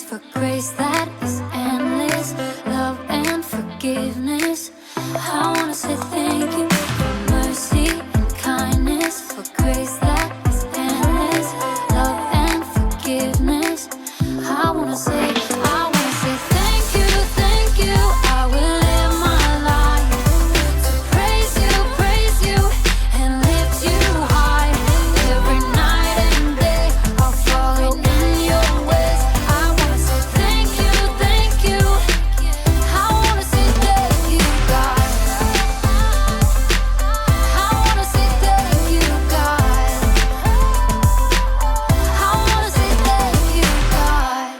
for grace that is endless, love and forgiveness. I wanna say thank you for mercy and kindness, for grace that is endless, love and forgiveness. I wanna say thank you, thank you. I will live my life to praise you and lift you high. Every night and day I'll follow in your ways. I wanna say thank you, thank you. I wanna say thank you, God. I wanna say thank you, God. I wanna say thank you, God.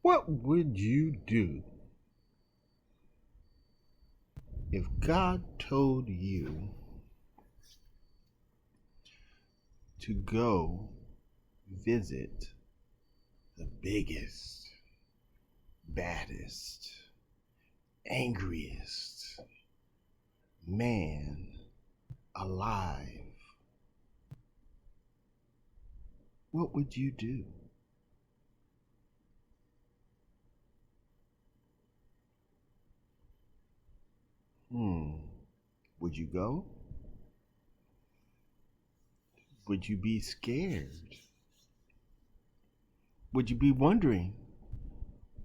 What would you do if God told you to go visit the biggest, baddest, angriest man alive? What would you do? Would you go? Would you be scared? Would you be wondering,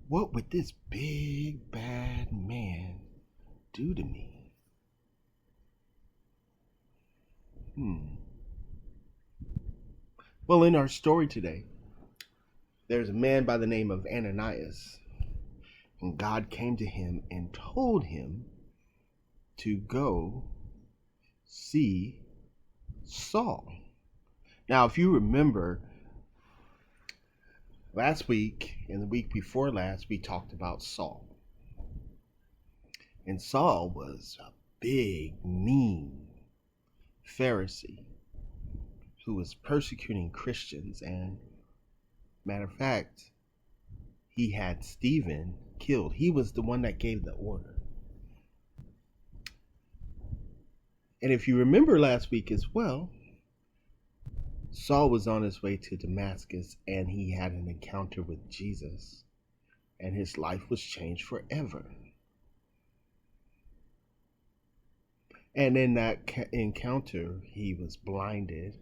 what would this big bad man do to me? Well, in our story today, there's a man by the name of Ananias, and God came to him and told him to go see Saul. Now, if you remember, last week and the week before last, we talked about Saul. And Saul was a big, mean Pharisee who was persecuting Christians. And matter of fact, he had Stephen killed. He was the one that gave the order. And if you remember last week as well, Saul was on his way to Damascus and he had an encounter with Jesus, and his life was changed forever. And in that encounter, he was blinded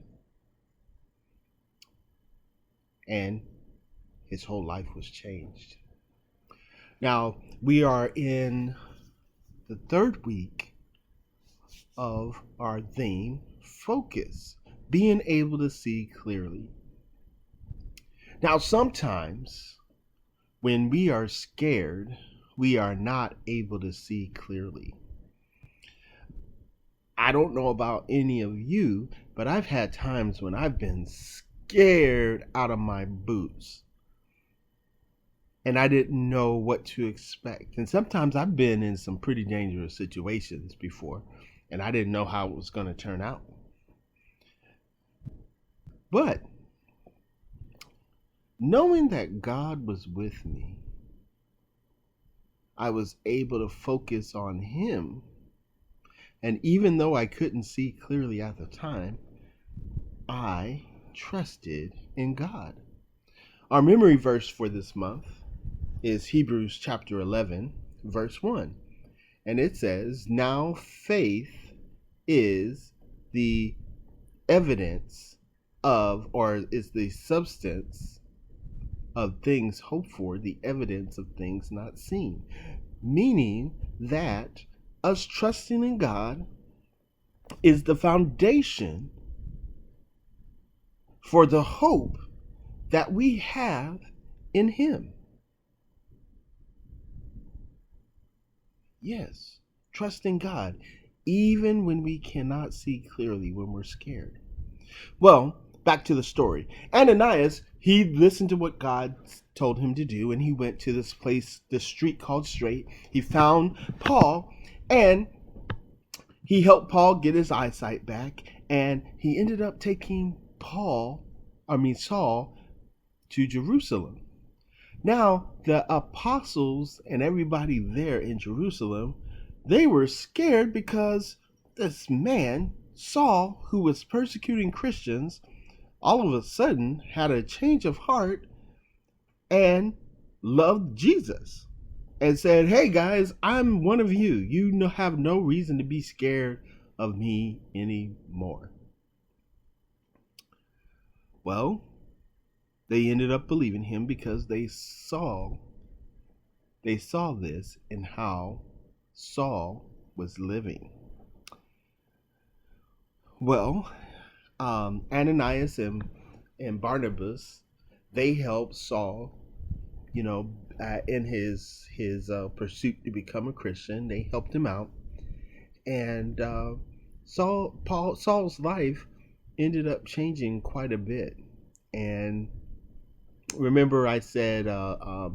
and his whole life was changed. Now, we are in the third week of our theme, focus, being able to see clearly. Now, sometimes when we are scared, we are not able to see clearly. I don't know about any of you, but I've had times when I've been scared out of my boots and I didn't know what to expect. And sometimes I've been in some pretty dangerous situations before and I didn't know how it was going to turn out. But knowing that God was with me, I was able to focus on Him. And even though I couldn't see clearly at the time, I trusted in God. Our memory verse for this month is Hebrews chapter 11, verse 1. And it says, "Now faith is the evidence of, or is the substance of things hoped for, the evidence of things not seen." Meaning that us trusting in God is the foundation for the hope that we have in Him. Yes, trust in God, even when we cannot see clearly, when we're scared. Well, back to the story. Ananias, he listened to what God told him to do, and he went to this place, this street called Straight. He found Paul, and he helped Paul get his eyesight back, and he ended up taking Saul to Jerusalem. Now, the apostles and everybody there in Jerusalem, they were scared because this man, Saul, who was persecuting Christians, all of a sudden had a change of heart and loved Jesus and said, "Hey guys, I'm one of you. You have no reason to be scared of me anymore." Well, they ended up believing him because they saw this in how Saul was living. Well, Ananias and Barnabas, they helped Saul, in his pursuit to become a Christian. They helped him out, and Saul's life ended up changing quite a bit. And remember, I said a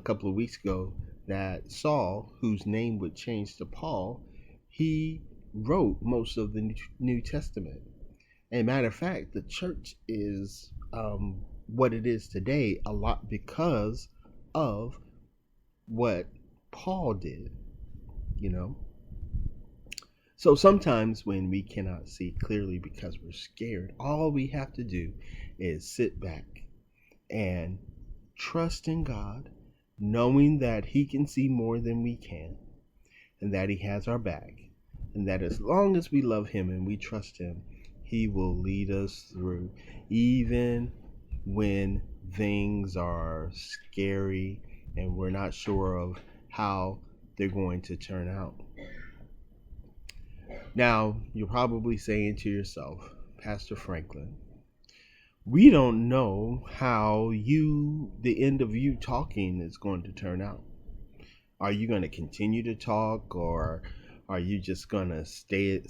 couple of weeks ago that Saul, whose name would change to Paul, he wrote most of the New Testament. And matter of fact, the church is what it is today a lot because of what Paul did, So sometimes when we cannot see clearly because we're scared, all we have to do is sit back and trust in God, knowing that he can see more than we can, and that he has our back, and that as long as we love him and we trust him, he will lead us through, even when things are scary and we're not sure of how they're going to turn out. Now, you're probably saying to yourself, Pastor Franklin, we don't know how the end of you talking is going to turn out. Are you going to continue to talk, or are you just going to stay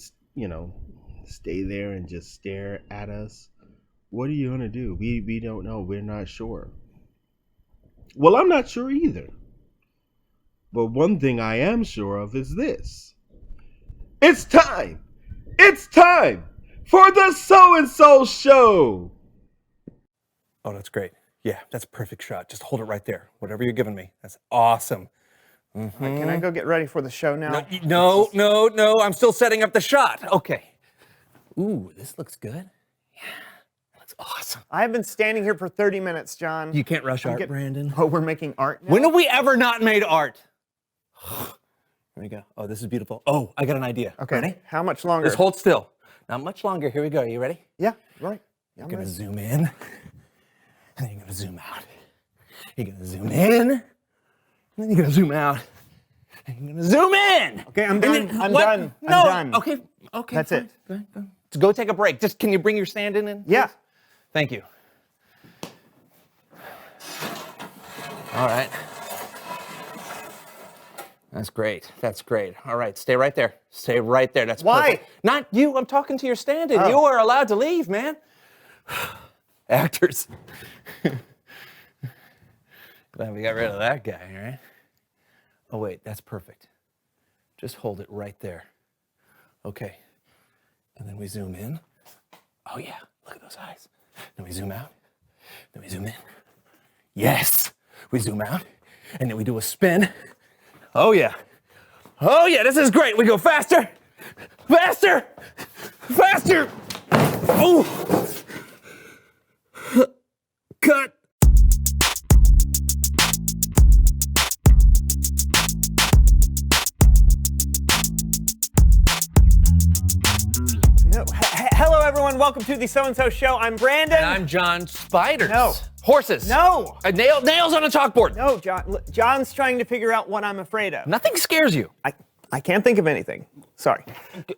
there and just stare at us? What are you going to do? We don't know. We're not sure. Well, I'm not sure either. But one thing I am sure of is this. It's time. It's time for the So-and-So Show. Oh, that's great. Yeah, that's a perfect shot. Just hold it right there. Whatever you're giving me. That's awesome. Mm-hmm. Right, can I go get ready for the show now? No. I'm still setting up the shot. Okay. Ooh, this looks good. Yeah, that looks awesome. I've been standing here for 30 minutes, John. You can't rush art, Brandon. Oh, we're making art now? When have we ever not made art? Here we go. Oh, this is beautiful. Oh, I got an idea. Okay. Ready? How much longer? Just hold still. Not much longer. Here we go. Are you ready? Yeah, right. You're going to zoom in, and then you're going to zoom out. You're going to zoom in, and then you're going to zoom out. And you're going to zoom in. Okay, I'm done. I'm done. No. I'm done. Okay. That's fine. it. Go. Go take a break. Just, can you bring your stand in? Yeah. Please? Thank you. All right. That's great. That's great. All right, stay right there. Stay right there. That's Why? Perfect. Not you. I'm talking to your stand-in. Oh. You are allowed to leave, man. Actors. Glad we got rid of that guy, right? Oh, wait, that's perfect. Just hold it right there. Okay. And then we zoom in. Oh, yeah. Look at those eyes. Then we zoom out. Then we zoom in. Yes. We zoom out. And then we do a spin. Oh, yeah. Oh, yeah, this is great. We go faster. Faster. Faster. Oh. Cut. No. Hello, everyone. Welcome to the So-and-So Show. I'm Brandon. And I'm John. Spiders. No. Horses. No. Nails on a chalkboard. No, John. John's trying to figure out what I'm afraid of. Nothing scares you. I can't think of anything. Sorry.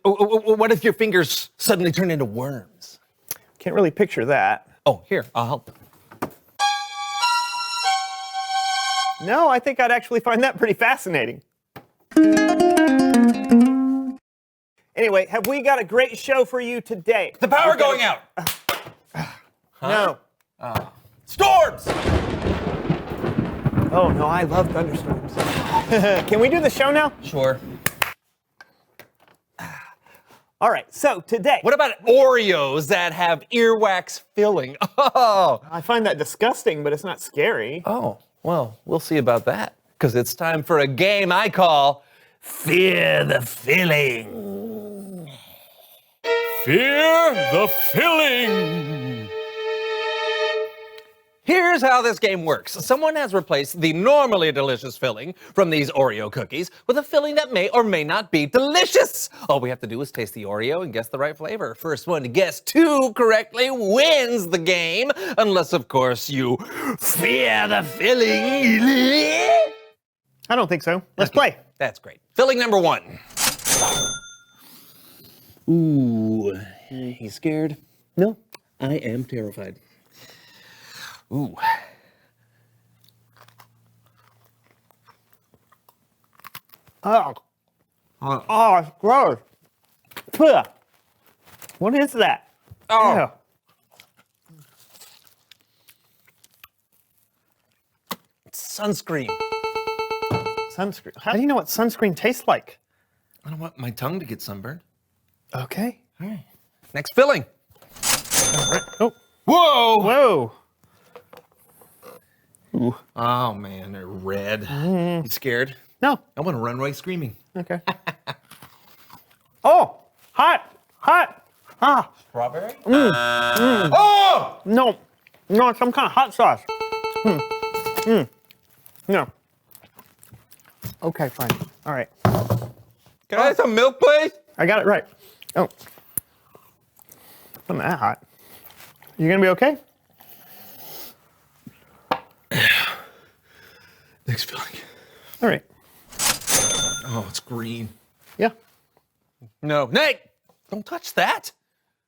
What if your fingers suddenly turn into worms? Can't really picture that. Oh, here, I'll help. No, I think I'd actually find that pretty fascinating. Anyway, have we got a great show for you today? The power going out. No. Storms. Oh, no, I love thunderstorms. Can we do the show now? Sure. All right, so today. What about Oreos that have earwax filling? Oh. I find that disgusting, but it's not scary. Oh, well, we'll see about that. Because it's time for a game I call Fear the Filling. Fear the Filling. Here's how this game works. Someone has replaced the normally delicious filling from these Oreo cookies with a filling that may or may not be delicious. All we have to do is taste the Oreo and guess the right flavor. First one to guess 2 correctly wins the game, unless, of course, you fear the filling. I don't think so. Let's play. That's great. Filling number 1. Ooh, he's scared? No, I am terrified. Ooh. Oh, it's gross. Ugh. What is that? Oh. Ew. Sunscreen. Sunscreen. How do you know what sunscreen tastes like? I don't want my tongue to get sunburned. Okay. All right. Next filling. Oh. Whoa! Whoa. Ooh. Oh man, they're red. You scared? No. I want to run away screaming. Okay. Oh, hot, hot. Ah. Strawberry? Oh! No, it's some kind of hot sauce. No. Okay, fine. All right. Can I have some milk, please? I got it right. Oh. Wasn't that hot. You gonna be okay? Next filling. All right. Oh, it's green. Yeah. No, Nate! Don't touch that.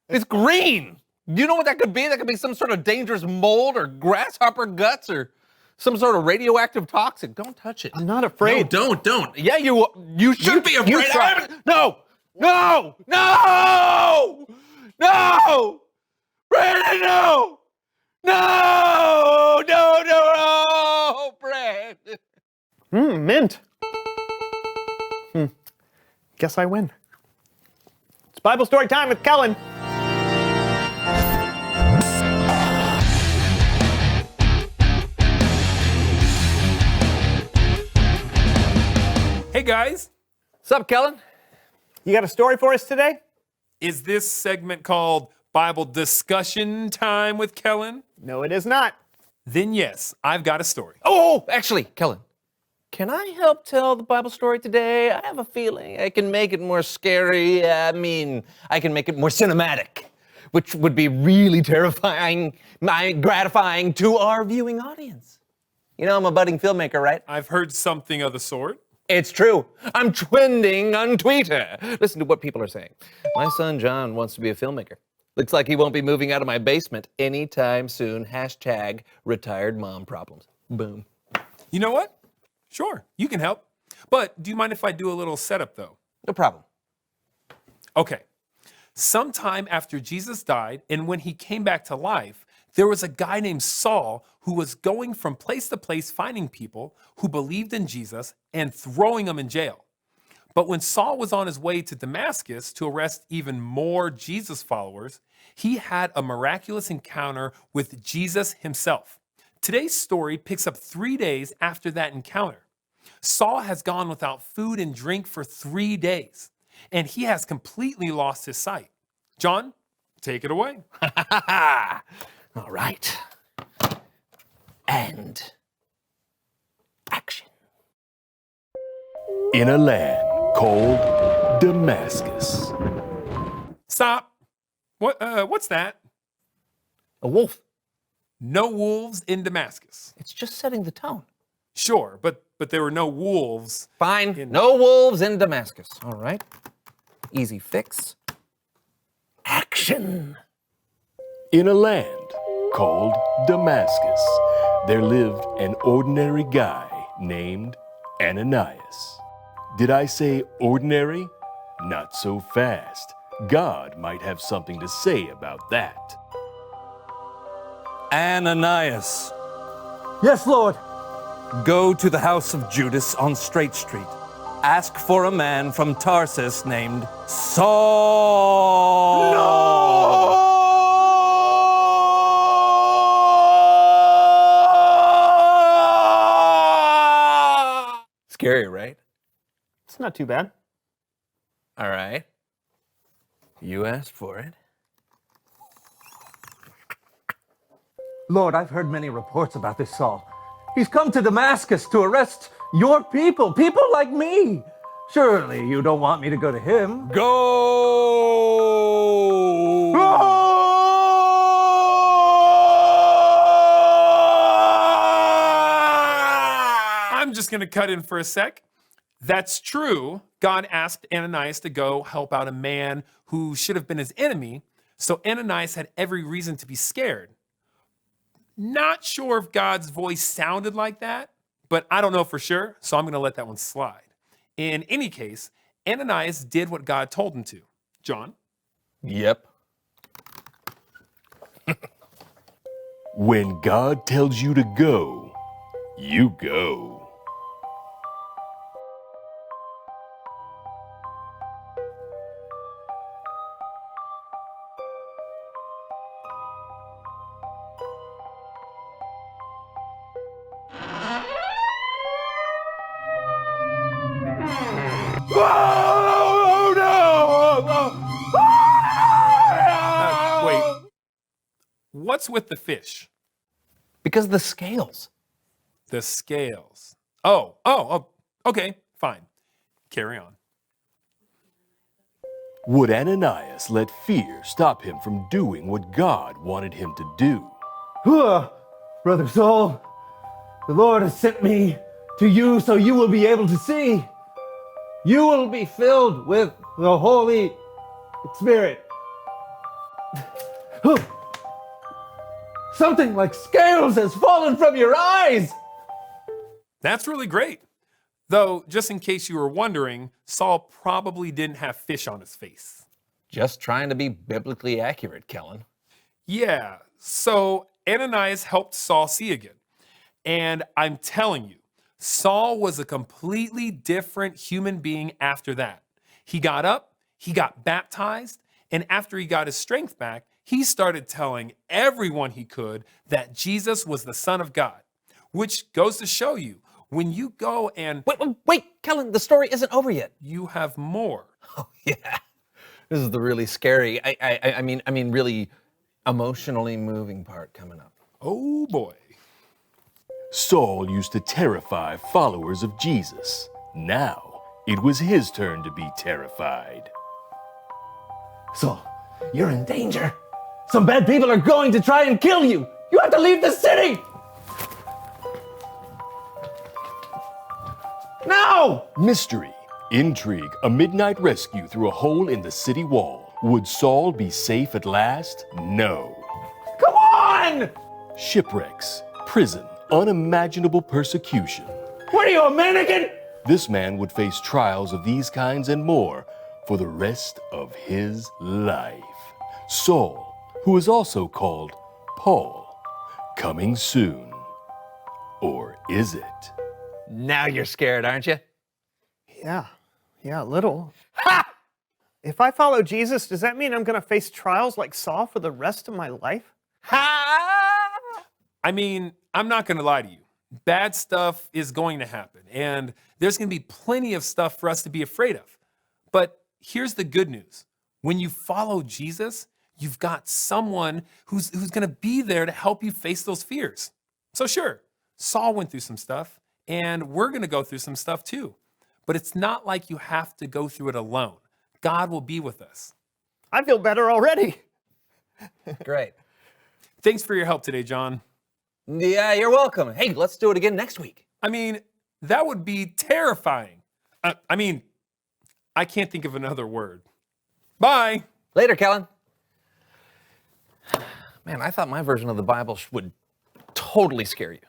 It's green. You know what that could be? That could be some sort of dangerous mold or grasshopper guts or some sort of radioactive toxic. Don't touch it. I'm not afraid. No, don't. Yeah, you should be afraid. you try. No! Brandon, no! No, Brandon. Mint. Guess I win. It's Bible story time with Kellen. Hey guys, What's up, Kellen? You got a story for us today? is this segment called Bible Discussion Time with Kellen? No, it is not. Then yes, I've got a story. Oh, actually, Kellen, can I help tell the Bible story today? I have a feeling I can make it more scary. I can make it more cinematic, which would be really terrifying, gratifying to our viewing audience. You know, I'm a budding filmmaker, right? I've heard something of the sort. It's true. I'm trending on Twitter. Listen to what people are saying. My son John wants to be a filmmaker. Looks like he won't be moving out of my basement anytime soon. # retired mom problems. Boom. You know what? Sure, you can help. But do you mind if I do a little setup though? No problem. Okay. Sometime after Jesus died and when he came back to life, there was a guy named Saul who was going from place to place finding people who believed in Jesus and throwing them in jail. But when Saul was on his way to Damascus to arrest even more Jesus followers, he had a miraculous encounter with Jesus himself. Today's story picks up 3 days after that encounter. Saul has gone without food and drink for 3 days, and he has completely lost his sight. John, take it away. All right. And action. In a land called Damascus. Stop. What's that? A wolf. No wolves in Damascus. It's just setting the tone. Sure, but there were no wolves. Fine. No wolves in Damascus. All right. Easy fix. Action. In a land called Damascus, there lived an ordinary guy named Ananias. Did I say ordinary? Not so fast. God might have something to say about that. Ananias, Yes, Lord. go to the house of Judas on Straight Street ask for a man from Tarsus named Saul. No! Scary, right? It's not too bad. All right. You asked for it. Lord, I've heard many reports about this Saul. He's come to Damascus to arrest your people like me. Surely you don't want me to go to him. Go! I'm just going to cut in for a sec. That's true. God asked Ananias to go help out a man who should have been his enemy. So Ananias had every reason to be scared. Not sure if God's voice sounded like that, but I don't know for sure, so I'm going to let that one slide. In any case, Ananias did what God told him to. John? Yep. When God tells you to go, you go. Wait. What's with the fish? Because the scales. The scales. Oh, okay, fine. Carry on. Would Ananias let fear stop him from doing what God wanted him to do? Brother Saul, the Lord has sent me to you so you will be able to see. You will be filled with the Holy Spirit. Something like scales has fallen from your eyes. That's really great. Though, just in case you were wondering, Saul probably didn't have fish on his face. Just trying to be biblically accurate, Kellen. Yeah, so Ananias helped Saul see again. And I'm telling you, Saul was a completely different human being after that. He got up, he got baptized, and after he got his strength back, he started telling everyone he could that Jesus was the Son of God, which goes to show you, when you go and Wait, Kellen, the story isn't over yet. you have more. Oh, yeah. This is the really scary, I mean, really emotionally moving part coming up. Oh boy. Saul used to terrify followers of Jesus. Now, it was his turn to be terrified. Saul, you're in danger. Some bad people are going to try and kill you. You have to leave the city. Now! Mystery, intrigue, a midnight rescue through a hole in the city wall. Would Saul be safe at last? No. Come on! Shipwrecks, prison, unimaginable persecution. What are you, a mannequin? This man would face trials of these kinds and more for the rest of his life. Saul, who is also called Paul, coming soon. Or is it? Now you're scared, aren't you? Yeah, a little. Ha! If I follow Jesus, does that mean I'm going to face trials like Saul for the rest of my life? Ha! I mean, I'm not going to lie to you. Bad stuff is going to happen, and there's going to be plenty of stuff for us to be afraid of. But here's the good news. When you follow Jesus, you've got someone who's going to be there to help you face those fears. So sure, Saul went through some stuff, and we're going to go through some stuff too. But it's not like you have to go through it alone. God will be with us. I feel better already. Great. Thanks for your help today, John. Yeah, you're welcome. Hey, let's do it again next week. I mean, that would be terrifying. I can't think of another word. Bye. Later, Kellen. Man, I thought my version of the Bible would totally scare you.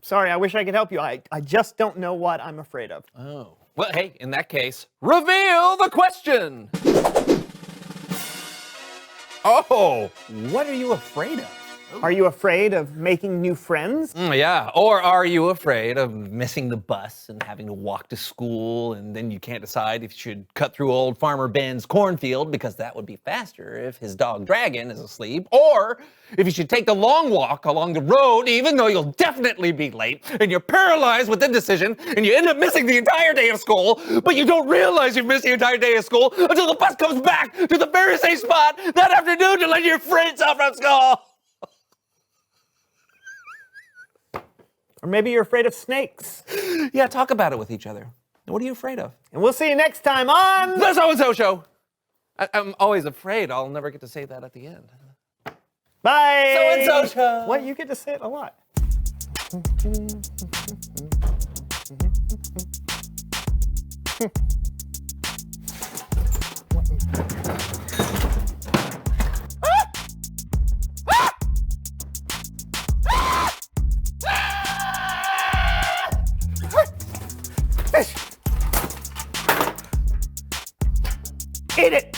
Sorry, I wish I could help you. I just don't know what I'm afraid of. Oh. Well, hey, in that case, reveal the question. Oh, what are you afraid of? Are you afraid of making new friends? Yeah, or are you afraid of missing the bus and having to walk to school, and then you can't decide if you should cut through old Farmer Ben's cornfield because that would be faster if his dog Dragon is asleep, or if you should take the long walk along the road even though you'll definitely be late and you're paralyzed with indecision and you end up missing the entire day of school, but you don't realize you've missed the entire day of school until the bus comes back to the very same spot that afternoon to let your friends off from school. Or maybe you're afraid of snakes. Yeah, talk about it with each other. What are you afraid of? And we'll see you next time on The So-and-So Show. I'm always afraid I'll never get to say that at the end. Bye. So-and-So Show. What? You get to say it a lot. Eat it!